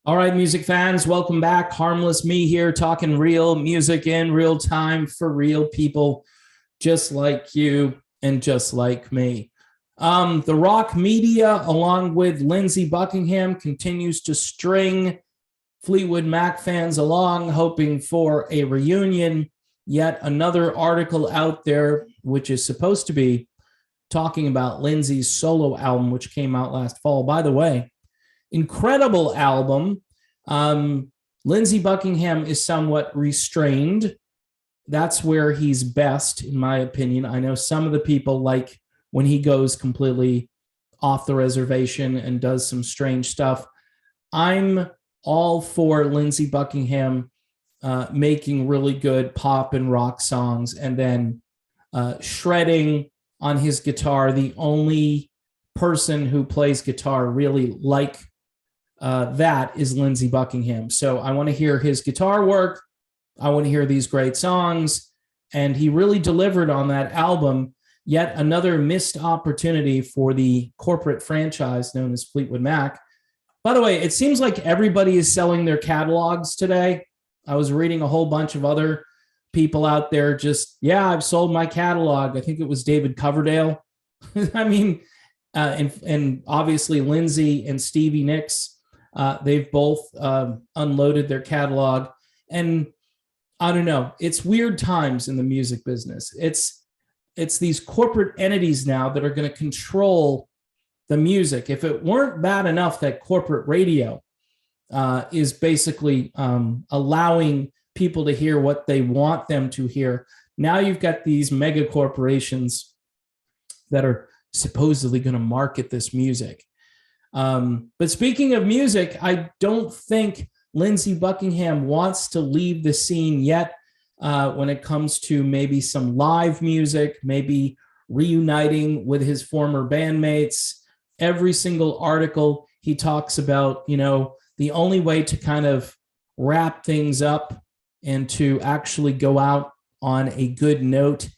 All right, music fans, welcome back. Harmless Me here, talking real music in real time for real people just like you and just like me. The rock media, along with Lindsey Buckingham, continues to string Fleetwood Mac fans along, hoping for a reunion. Yet another article out there, which is supposed to be talking about Lindsey's solo album, which came out last fall. By the way, incredible album. Lindsey Buckingham is somewhat restrained. That's where he's best, in my opinion. I know some of the people like when he goes completely off the reservation and does some strange stuff. I'm all for Lindsey Buckingham making really good pop and rock songs and then shredding on his guitar. The only person who plays guitar really like that is Lindsey Buckingham. So I want to hear his guitar work. I want to hear these great songs. And he really delivered on that album. Yet another missed opportunity for the corporate franchise known as Fleetwood Mac. By the way, it seems like everybody is selling their catalogs today. I was reading a whole bunch of other people out there I've sold my catalog. I think it was David Coverdale. I mean, and obviously Lindsey and Stevie Nicks, they've both unloaded their catalog. And I don't know, it's weird times in the music business. It's these corporate entities now that are going to control the music. If it weren't bad enough that corporate radio is basically allowing people to hear what they want them to hear, now you've got these mega corporations that are supposedly going to market this music. But speaking of music, I don't think Lindsey Buckingham wants to leave the scene yet when it comes to maybe some live music, maybe reuniting with his former bandmates. Every single article he talks about, the only way to kind of wrap things up and to actually go out on a good note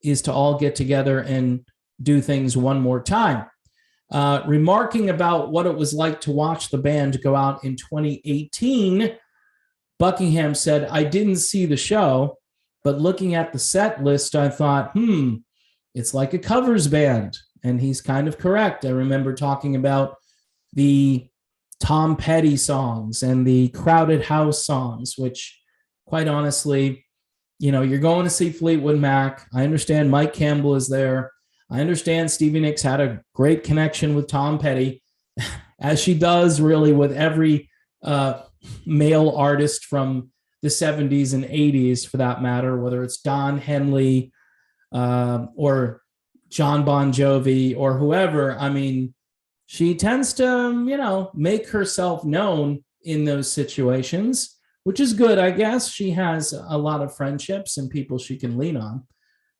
is to all get together and do things one more time. Remarking about what it was like to watch the band go out in 2018, Buckingham said, "I didn't see the show, but looking at the set list, I thought, it's like a covers band." And he's kind of correct. I remember talking about the Tom Petty songs and the Crowded House songs, which quite honestly, you're going to see Fleetwood Mac. I understand Mike Campbell is there. I understand Stevie Nicks had a great connection with Tom Petty, as she does really with every male artist from the 70s and 80s, for that matter, whether it's Don Henley or John Bon Jovi or whoever. I mean, she tends to, make herself known in those situations, which is good, I guess. She has a lot of friendships and people she can lean on.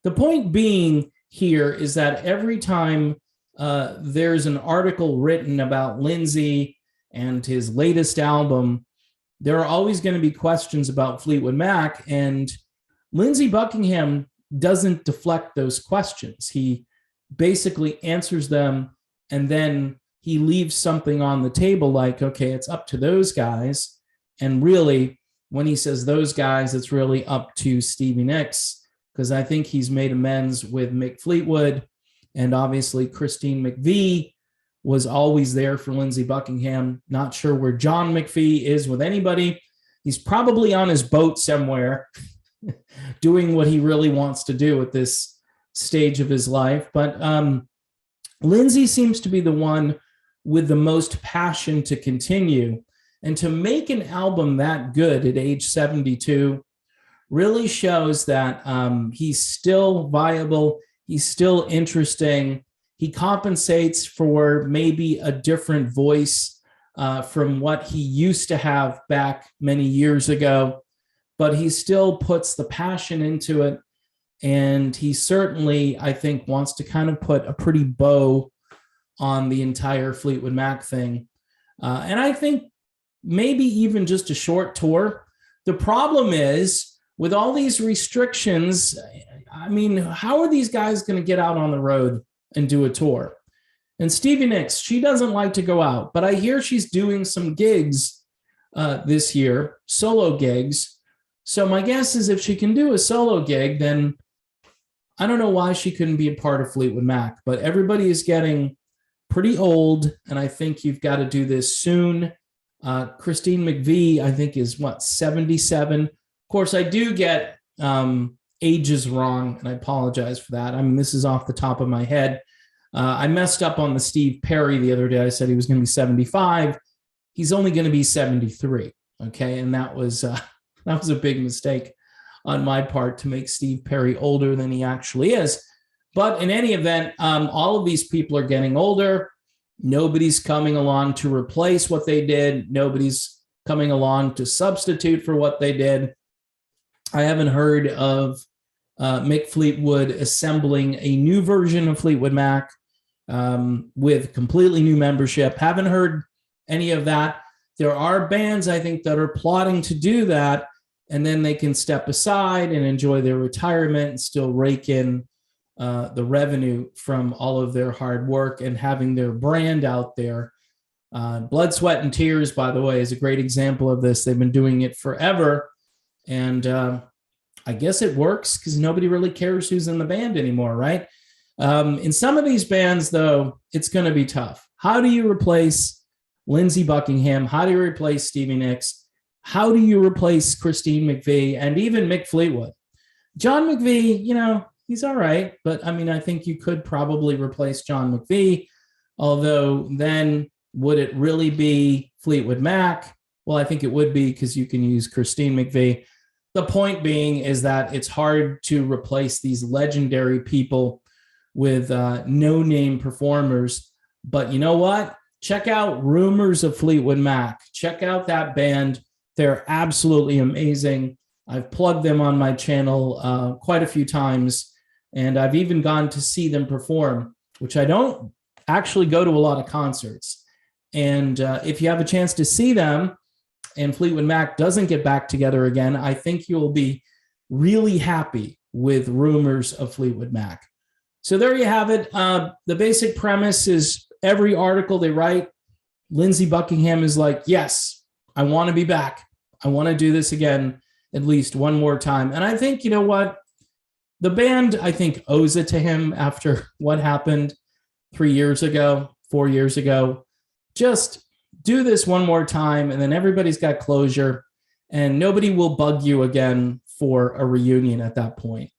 The point being here is that every time there's an article written about Lindsey and his latest album, there are always going to be questions about Fleetwood Mac, and Lindsey Buckingham doesn't deflect those questions. He basically answers them, and then he leaves something on the table like, okay, it's up to those guys. And really, when he says those guys, it's really up to Stevie Nicks, because I think he's made amends with Mick Fleetwood, and obviously Christine McVie was always there for Lindsey Buckingham. Not sure where John McVie is with anybody. He's probably on his boat somewhere doing what he really wants to do at this stage of his life. But Lindsey seems to be the one with the most passion to continue, and to make an album that good at age 72 really shows that he's still viable. He's still interesting. He compensates for maybe a different voice from what he used to have back many years ago, but he still puts the passion into it. And he certainly, I think, wants to kind of put a pretty bow on the entire Fleetwood Mac thing. And I think maybe even just a short tour. The problem is, with all these restrictions, I mean, how are these guys going to get out on the road and do a tour? And Stevie Nicks, she doesn't like to go out, but I hear she's doing some gigs this year, solo gigs. So my guess is if she can do a solo gig, then I don't know why she couldn't be a part of Fleetwood Mac, but everybody is getting pretty old, and I think you've got to do this soon. Christine McVie, I think, is 77. Of course, I do get ages wrong, and I apologize for that. I mean, this is off the top of my head. I messed up on the Steve Perry the other day. I said he was going to be 75. He's only going to be 73. Okay, and that was a big mistake on my part to make Steve Perry older than he actually is. But in any event, all of these people are getting older. Nobody's coming along to replace what they did. Nobody's coming along to substitute for what they did. I haven't heard of Mick Fleetwood assembling a new version of Fleetwood Mac with completely new membership. Haven't heard any of that. There are bands, I think, that are plotting to do that, and then they can step aside and enjoy their retirement and still rake in the revenue from all of their hard work and having their brand out there. Blood, Sweat, and Tears, by the way, is a great example of this. They've been doing it forever, and I guess it works because nobody really cares who's in the band anymore, right? In some of these bands, though, it's going to be tough. How do you replace Lindsey Buckingham? How do you replace Stevie Nicks? How do you replace Christine McVie and even Mick Fleetwood? John McVie, he's all right, but I mean, I think you could probably replace John McVie, although then would it really be Fleetwood Mac? Well, I think it would be because you can use Christine McVie. The point being is that it's hard to replace these legendary people with no-name performers. But you know what? Check out Rumors of Fleetwood Mac. Check out that band. They're absolutely amazing. I've plugged them on my channel quite a few times, and I've even gone to see them perform, which I don't actually go to a lot of concerts. And if you have a chance to see them and Fleetwood Mac doesn't get back together again, I think you'll be really happy with Rumors of Fleetwood Mac. So there you have it. The basic premise is every article they write, Lindsey Buckingham is like, yes, I want to be back. I want to do this again at least one more time. And I think, you know what? The band, I think, owes it to him after what happened 3 years ago, 4 years ago. Just do this one more time, and then everybody's got closure, and nobody will bug you again for a reunion at that point.